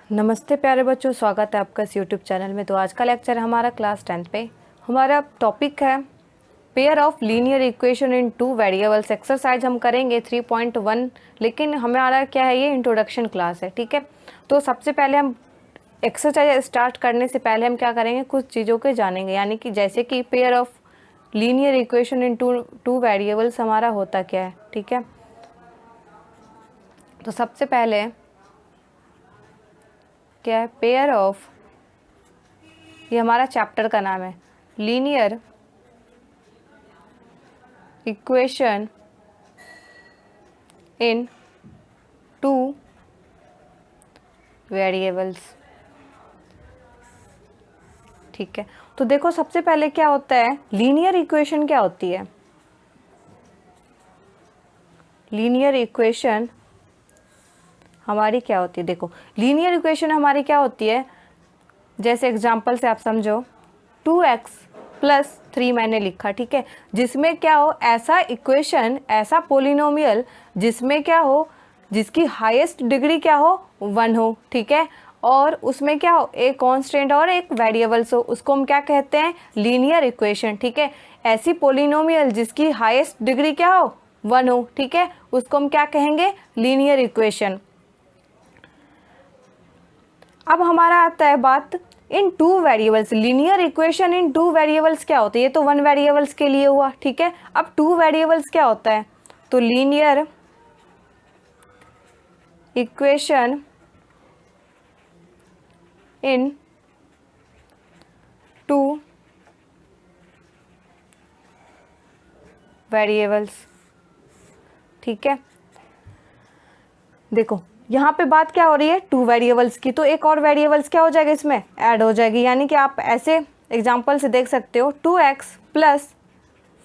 नमस्ते प्यारे बच्चों, स्वागत है आपका इस यूट्यूब चैनल में। तो आज का लेक्चर हमारा क्लास 10th पे हमारा टॉपिक है pair of linear equation in two variables. Exercise हम करेंगे 3.1, लेकिन हमारा क्या है, ये इंट्रोडक्शन क्लास है, ठीक है। तो सबसे पहले हम एक्सरसाइज स्टार्ट करने से पहले हम क्या करेंगे, कुछ चीज़ों के जानेंगे, यानी कि जैसे कि pair of linear equation in two variables हमारा होता क्या है, ठीक है। तो सबसे पहले क्या है, पेयर ऑफ, ये हमारा चैप्टर का नाम है, linear equation in two variables, ठीक है। तो देखो सबसे पहले क्या होता है, लीनियर इक्वेशन क्या होती है। लीनियर इक्वेशन हमारी क्या होती है, देखो लीनियर इक्वेशन हमारी क्या होती है, जैसे एग्जांपल से आप समझो 2x प्लस 3 मैंने लिखा, ठीक है, जिसमें क्या हो, ऐसा इक्वेशन, ऐसा पोलिनोमियल जिसमें क्या हो, जिसकी हाईएस्ट डिग्री क्या हो, 1 हो, ठीक है, और उसमें क्या हो, एक कांस्टेंट और एक वेरिएबल्स हो, उसको हम क्या कहते हैं, लीनियर इक्वेशन, ठीक है। ऐसी पोलिनोमियल जिसकी हाईएस्ट डिग्री क्या हो, 1 हो, ठीक है, उसको हम क्या कहेंगे, लीनियर इक्वेशन। अब हमारा आता है बात in two variables. Linear equation in two variables क्या होती है, ये तो 1 वेरिएबल्स के लिए हुआ, ठीक है। अब 2 वेरिएबल्स क्या होता है, तो linear equation in two variables, ठीक है। देखो यहाँ पे बात क्या हो रही है, 2 वेरिएबल्स की, तो एक और वेरिएबल्स क्या हो जाएगा, इसमें ऐड हो जाएगी, यानी कि आप ऐसे एग्जांपल से देख सकते हो 2x plus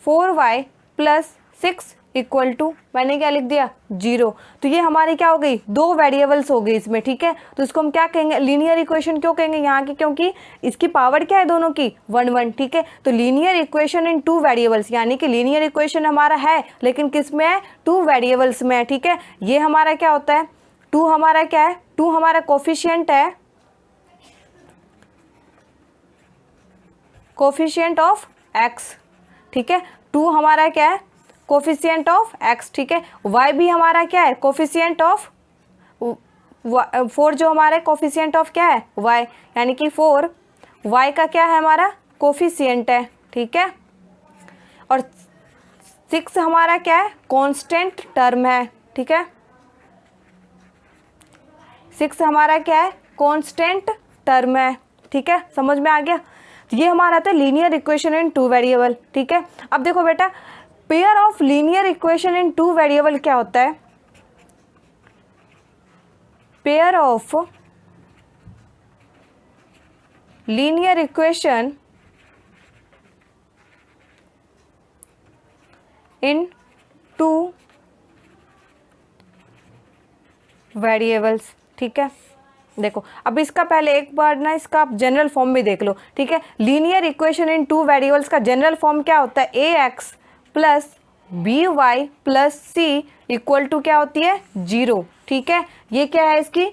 4y plus 6 equal to, मैंने क्या लिख दिया, 0। तो ये हमारी क्या हो गई, 2 वेरिएबल्स हो गई इसमें, ठीक है। तो इसको हम क्या कहेंगे, लीनियर इक्वेशन क्यों कहेंगे यहाँ की, क्योंकि इसकी पावर क्या है दोनों की, 1 1, ठीक है। तो लीनियर इक्वेशन इन 2 वेरिएबल्स, यानी कि लीनियर इक्वेशन हमारा है लेकिन किस में है, 2 वेरिएबल्स में है, ठीक है। ये हमारा क्या होता है, 2 हमारा क्या है, 2 हमारा कोफिशिएंट है, कोफिशिएंट ऑफ x, ठीक है। 2 हमारा क्या है, कोफिशिएंट ऑफ x, ठीक है। y भी हमारा क्या है, कोफिशिएंट ऑफ 4, जो हमारा कोफिशिएंट ऑफ क्या है, y, यानी कि 4 y का क्या है, हमारा कोफिशिएंट है, ठीक है। और 6 हमारा क्या है, कांस्टेंट टर्म है, ठीक है। 6 हमारा क्या है, कांस्टेंट टर्म है, ठीक है, समझ में आ गया। ये हमारा था लीनियर इक्वेशन इन 2 वेरिएबल, ठीक है। अब देखो बेटा, pair of linear equation in 2 variable क्या होता है, pair of linear equation in 2 variables, ठीक है। देखो अब इसका पहले एक बार ना इसका आप जनरल फॉर्म भी देख लो, ठीक है। लीनियर इक्वेशन इन 2 वेरिएबल्स का जनरल फॉर्म क्या होता है, ax plus by plus c equal to क्या होती है, 0, ठीक है। ये क्या है, इसकी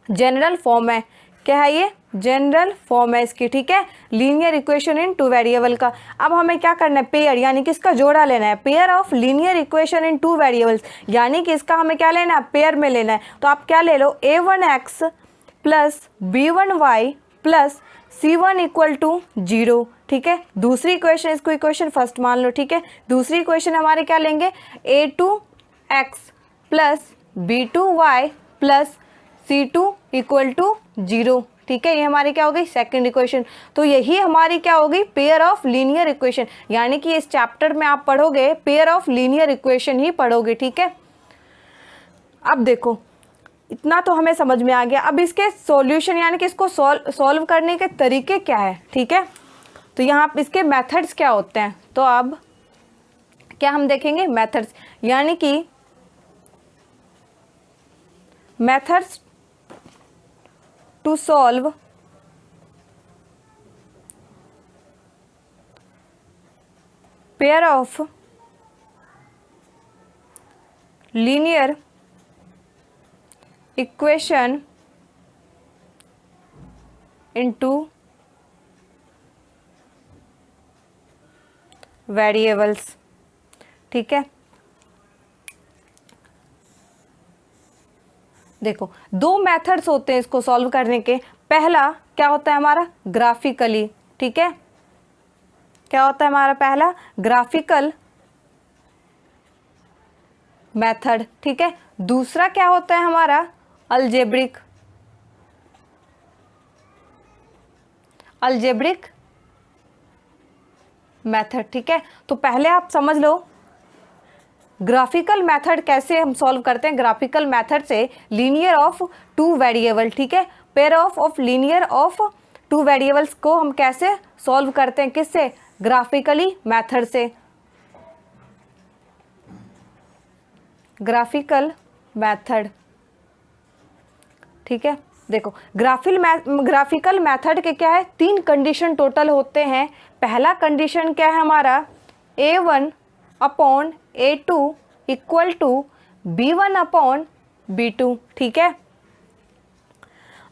जनरल फॉर्म है, क्या है ये, जनरल फॉर्म है इसकी, ठीक है, लीनियर इक्वेशन इन 2 वेरिएबल का। अब हमें क्या करना है, पेयर, यानी कि इसका जोड़ा लेना है, pair of linear equation in 2 variables, यानी कि इसका हमें क्या लेना है, पेयर में लेना है। तो आप क्या ले लो, a1x plus b1y plus c1 equal to 0, ठीक है। दूसरी इक्वेशन, इसको इक्वेशन फर्स्ट मान लो, ठीक है। दूसरी इक्वेशन हमारे क्या लेंगे, a2x plus b2y plus c2 equal to 0, ठीक है। ये हमारी क्या हो गई, सेकंड इक्वेशन। तो यही हमारी क्या होगी, पेयर ऑफ लीनियर इक्वेशन, यानी कि इस चैप्टर में आप पढ़ोगे पेयर ऑफ लीनियर इक्वेशन ही पढ़ोगे, ठीक है। अब देखो इतना तो हमें समझ में आ गया। अब इसके सॉल्यूशन, यानी कि इसको सॉल्व करने के तरीके क्या है, ठीक है। तो यहाँ इसके मेथड्स क्या होते हैं, तो अब क्या हम देखेंगे, मेथड्स, यानी कि methods to solve pair of linear equation into variables, ठीक है। देखो दो मेथड्स होते हैं इसको सॉल्व करने के। पहला क्या होता है हमारा ग्राफिकली, ठीक है, क्या होता है हमारा पहला ग्राफिकल मेथड, ठीक है। दूसरा क्या होता है हमारा अलजेब्रिक मेथड, ठीक है। तो पहले आप समझ लो ग्राफिकल मेथड कैसे हम सॉल्व करते हैं। ग्राफिकल मेथड से लीनियर ऑफ टू वेरिएबल, ठीक है, pair of linear of two variables को हम कैसे सॉल्व करते हैं, किससे, ग्राफिकली मेथड से, ग्राफिकल मेथड, ठीक है। देखो ग्राफिकल मेथड के क्या है, तीन कंडीशन टोटल होते हैं। पहला कंडीशन क्या है हमारा a1 upon a2 equal to b1 upon b2, ठीक है।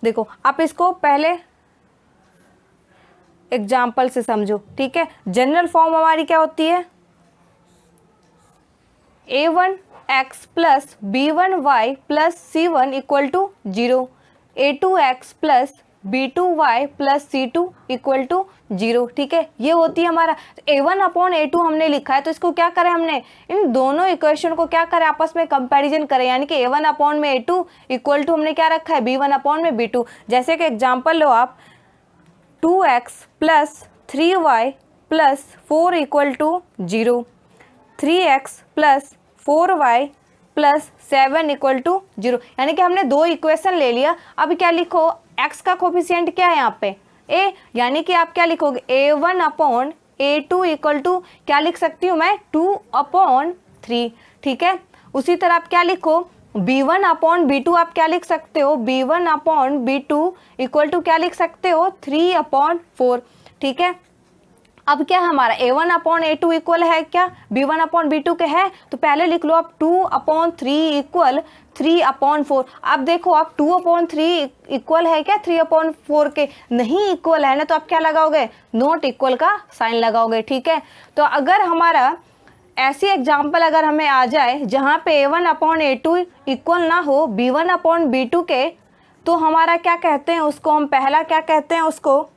देखो आप इसको पहले एग्जाम्पल से समझो, ठीक है। जनरल फॉर्म हमारी क्या होती है, a1x plus b1y plus c1 equal to 0, a2x plus b2y plus c2 equal to 0, ठीक है। ये होती है हमारा a1 अपॉन a2 हमने लिखा है, तो इसको क्या करें हमने, इन दोनों इक्वेशन को क्या करें आपस में कंपैरिजन करें, यानी कि a1 अपॉन में a2 इक्वल टू हमने क्या रखा है b1 अपॉन में b2। जैसे कि एग्जाम्पल लो आप 2x plus 3y plus 4 equal to 0, 3x plus 4y plus 7 equal to 0, यानी कि हमने दो इक्वेशन ले लिया। अब क्या लिखो, x का कोफिशिएंट क्या है यहाँ पे a, यानी कि आप क्या लिखोगे a1 upon a2 equal to क्या लिख सकती हूँ मैं 2 अपॉन 3, ठीक है। उसी तरह आप क्या लिखो b1 अपॉन b2, आप क्या लिख सकते हो b1 upon b2 equal to क्या लिख सकते हो 3 अपॉन 4, ठीक है। अब क्या हमारा a1 अपॉन a2 इक्वल है क्या b1 अपॉन b2 के है, तो पहले लिख लो आप 2 अपॉन 3 इक्वल 3 अपॉन 4। अब देखो आप 2 अपॉन 3 इक्वल है क्या 3 अपॉन 4 के, नहीं इक्वल है ना, तो आप क्या लगाओगे नॉट इक्वल का साइन लगाओगे, ठीक है। तो अगर हमारा ऐसी एग्जाम्पल अगर हमें आ जाए जहाँ पे a1 अपॉन a2 इक्वल ना हो b1 अपॉन b2 के, तो हमारा क्या कहते हैं उसको, हम पहला क्या कहते हैं उसको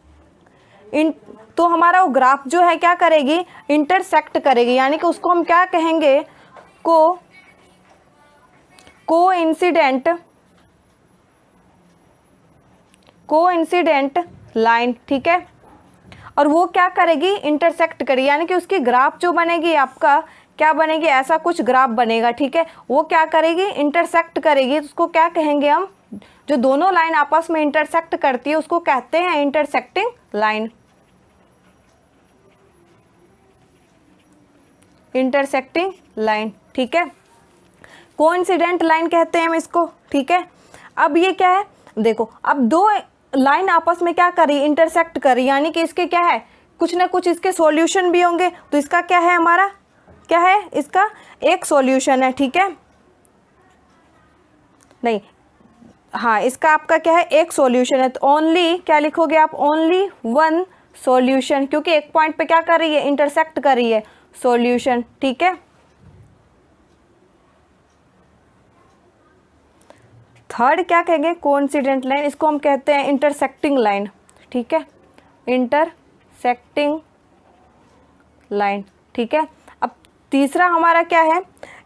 तो हमारा वो ग्राफ जो है क्या करेगी इंटरसेक्ट करेगी, यानी कि उसको हम क्या कहेंगे कोइंसिडेंट लाइन, ठीक है। और वो क्या करेगी इंटरसेक्ट करेगी, यानी कि उसकी ग्राफ जो बनेगी आपका क्या बनेगी, ऐसा कुछ ग्राफ बनेगा, ठीक है। वो क्या करेगी इंटरसेक्ट करेगी, तो उसको क्या कहेंगे हम, जो दोनों लाइन आपस में इंटरसेक्ट करती है उसको कहते हैं इंटरसेक्टिंग लाइन, इंटरसेक्टिंग लाइन, ठीक है। कोइंसिडेंट लाइन कहते हैं हम इसको, ठीक है। अब ये क्या है, देखो अब दो लाइन आपस में क्या करी इंटरसेक्ट करी, यानी कि इसके क्या है कुछ ना कुछ इसके सॉल्यूशन भी होंगे, तो इसका क्या है हमारा क्या है, इसका एक सॉल्यूशन है, ठीक है। नहीं हाँ, इसका आपका क्या है एक सॉल्यूशन है, तो ओनली क्या लिखोगे आप ओनली वन सॉल्यूशन, क्योंकि एक पॉइंट पे क्या कर रही है इंटरसेक्ट कर रही है सॉल्यूशन, ठीक है। थर्ड क्या कहेंगे कोइंसिडेंट लाइन, इसको हम कहते हैं इंटरसेक्टिंग लाइन, ठीक है, इंटरसेक्टिंग लाइन, ठीक है। अब तीसरा हमारा क्या है,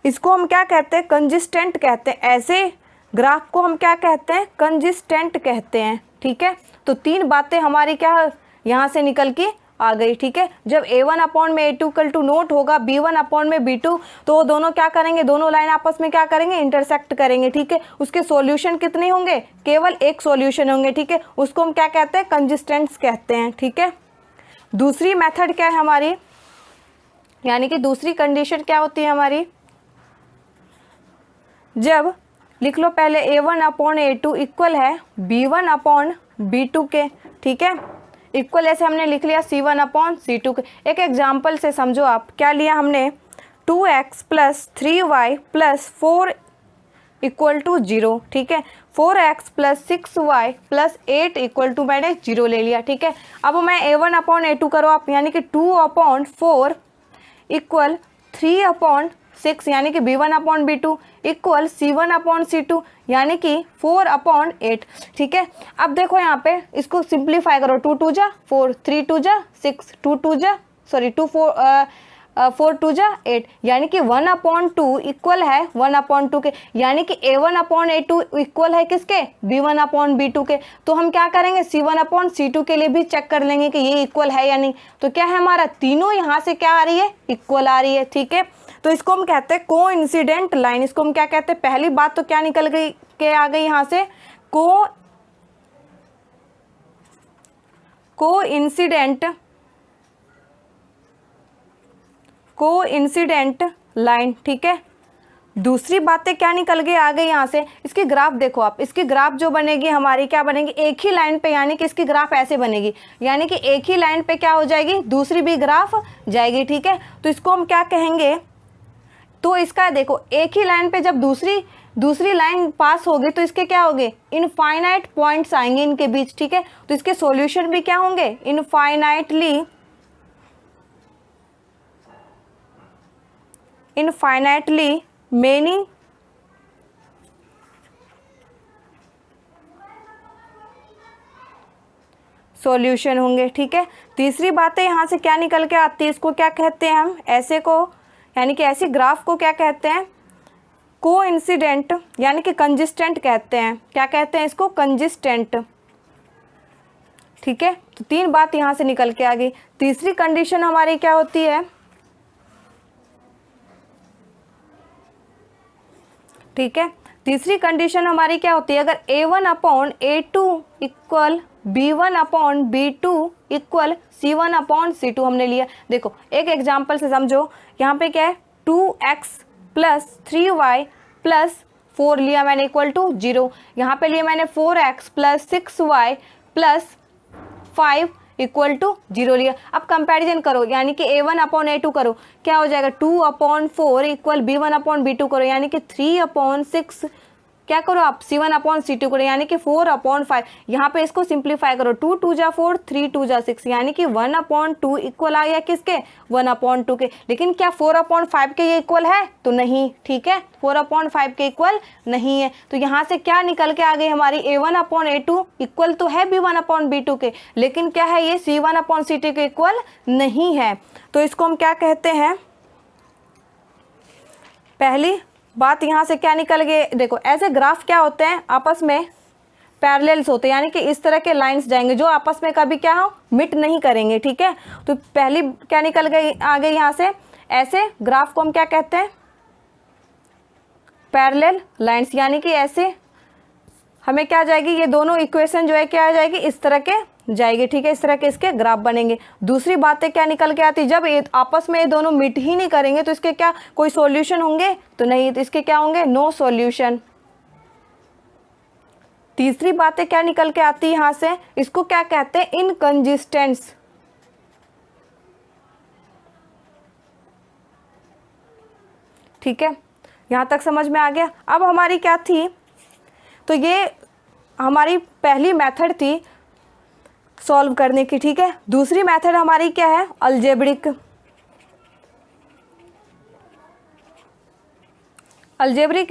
इसको हम क्या कहते हैं कंसिस्टेंट कहते हैं, ऐसे ग्राफ को हम क्या कहते हैं कंसिस्टेंट कहते हैं, ठीक है। तो तीन बातें हमारी क्या यहाँ से निकल के आ गई, ठीक है। जब a1 अपॉन में a2 इक्वल टू नोट होगा b1 अपॉन में b2, तो वो दोनों क्या करेंगे, दोनों लाइन आपस में क्या करेंगे इंटरसेक्ट करेंगे, ठीक है। उसके सॉल्यूशन कितने होंगे, केवल एक सॉल्यूशन होंगे, ठीक है। उसको हम क्या कहते हैं कंसिस्टेंट्स कहते हैं, ठीक है। दूसरी मेथड क्या है हमारी, यानी कि दूसरी कंडीशन क्या होती है हमारी, जब लिख लो पहले a1 अपॉन a2 इक्वल है b1 अपॉन b2 के, ठीक है। इक्वल ऐसे हमने लिख लिया c1 अपॉन c2 के। एक एग्जाम्पल से समझो आप क्या लिया हमने 2x plus 3y plus 4 equal to 0, ठीक है। 4x plus 6y plus 8 equal to मैंने 0 ले लिया, ठीक है। अब मैं a1/a2 करो आप, यानी कि 2/4 इक्वल 3/6 यानी कि b1/b2 इक्वल c1/c2 यानी कि 4/8, ठीक है। अब देखो यहाँ पे इसको सिंप्लीफाई करो, 2 2 जा 4, 3 2 जा 6, 2 2 जा 4 2 जा 8 यानी कि 1/2 इक्वल है 1/2 के, यानी कि a1/a2 इक्वल है किसके, b1/b2 के। तो हम क्या करेंगे, c1/c2 के लिए भी चेक कर लेंगे कि ये इक्वल है या नहीं। तो क्या है हमारा, तीनों यहाँ से क्या आ रही है, इक्वल आ रही है, ठीक है। तो इसको हम कहते हैं कोइंसिडेंट लाइन। इसको हम क्या कहते हैं, पहली बात तो क्या निकल गई के आ गई यहाँ से, कोइंसिडेंट लाइन, ठीक है। दूसरी बातें क्या निकल गई आ गई यहाँ से, इसकी ग्राफ देखो आप, इसकी ग्राफ जो बनेगी हमारी क्या बनेगी, एक ही लाइन पे, यानी कि इसकी ग्राफ ऐसे बनेगी, यानी कि एक ही लाइन पे क्या हो जाएगी, दूसरी भी ग्राफ जाएगी, ठीक है। तो इसको हम क्या कहेंगे, तो इसका देखो एक ही लाइन पे जब दूसरी लाइन पास होगी तो इसके क्या होंगे, इनफाइनाइट पॉइंट्स आएंगे इनके बीच, ठीक है। तो इसके सॉल्यूशन भी क्या होंगे, इनफाइनाइटली मेनी सॉल्यूशन होंगे, ठीक है। तीसरी बात है यहाँ से क्या निकल के आती है, इसको क्या कहते हैं हम, ऐसे को यानी कि ऐसी ग्राफ को क्या कहते हैं, कोइंसिडेंट यानी कि कंजिस्टेंट कहते हैं। क्या कहते हैं इसको, कंजिस्टेंट, ठीक है। तो तीन बात यहाँ से निकल के आ गई। तीसरी कंडीशन हमारी क्या होती है, ठीक है। तीसरी कंडीशन हमारी क्या होती है, अगर a1/a2 equal b1/b2 equal c1/c2 हमने लिया। देखो एक एग्जाम्पल से समझो, यहाँ पे क्या है, 2x प्लस 3y प्लस 4 लिया मैंने इक्वल टू 0। यहाँ पे लिया मैंने 4x plus 6y plus 5 equal to 0 लिया। अब कंपैरिजन करो, यानी कि a1/a2 करो, क्या हो जाएगा, 2/4 इक्वल b1/b2 करो, यानी कि 3/6 क्या करो आप, c1/c2 करो, यानी कि 4/5। यहाँ पे इसको सिंप्लीफाई करो, 2 2 जा 4, 3 2 जा 6, यानी कि 1/2 इक्वल आ गया किसके, 1/2 के। लेकिन क्या 4/5 के ये इक्वल है, तो नहीं, ठीक है, 4/5 के इक्वल नहीं है। तो यहाँ से क्या निकल के आ गई हमारी, a1/a2 इक्वल तो है b1/b2 के, लेकिन क्या है ये c1/c2 के इक्वल नहीं है। तो इसको हम क्या कहते हैं, पहली बात यहाँ से क्या निकल गए, देखो ऐसे ग्राफ क्या होते हैं, आपस में पैरेलल्स होते हैं, यानी कि इस तरह के लाइंस जाएंगे जो आपस में कभी क्या हो, मिट नहीं करेंगे, ठीक है। तो पहली क्या निकल गई आ गई यहाँ से, ऐसे ग्राफ को हम क्या कहते हैं, पैरेलल लाइंस, यानी कि ऐसे हमें क्या जाएगी, ये दोनों इक्वेशन जो है क्या आ जाएगी, इस तरह के जाएगी, ठीक है, इस तरह के इसके ग्राफ बनेंगे। दूसरी बातें क्या निकल के आती, जब आपस में ये दोनों मिट ही नहीं करेंगे तो इसके क्या कोई सॉल्यूशन होंगे, तो नहीं, तो इसके क्या होंगे, नो सॉल्यूशन। तीसरी बातें क्या निकल के आती है यहाँ से, इसको क्या कहते हैं, इनकंजिस्टेंस, ठीक है। यहाँ तक समझ में आ गया। अब हमारी क्या थी, तो ये हमारी पहली मेथड थी सॉल्व करने की, ठीक है। दूसरी मेथड हमारी क्या है, अलजेब्रिक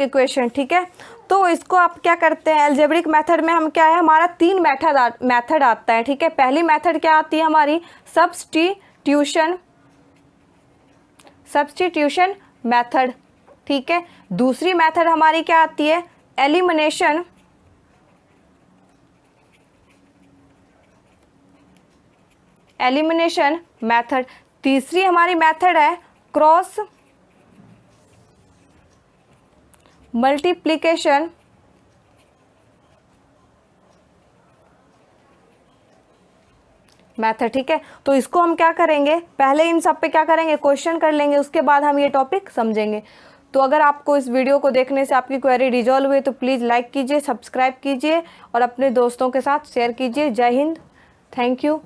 इक्वेशन, ठीक है। तो इसको आप क्या करते हैं, अलजेब्रिक मेथड में हम क्या है, हमारा 3 मेथड आता है, ठीक है। पहली मेथड क्या आती है हमारी, सब्स्टिट्यूशन मेथड, ठीक है। दूसरी मेथड हमारी क्या आती है, एलिमिनेशन मेथड। तीसरी हमारी मेथड है क्रॉस मल्टीप्लिकेशन मेथड, ठीक है। तो इसको हम क्या करेंगे, पहले इन सब पे क्या करेंगे, क्वेश्चन कर लेंगे, उसके बाद हम ये टॉपिक समझेंगे। तो अगर आपको इस वीडियो को देखने से आपकी क्वेरी रिजॉल्व हुई तो प्लीज़ लाइक कीजिए, सब्सक्राइब कीजिए और अपने दोस्तों के साथ शेयर कीजिए। जय हिंद, थैंक यू।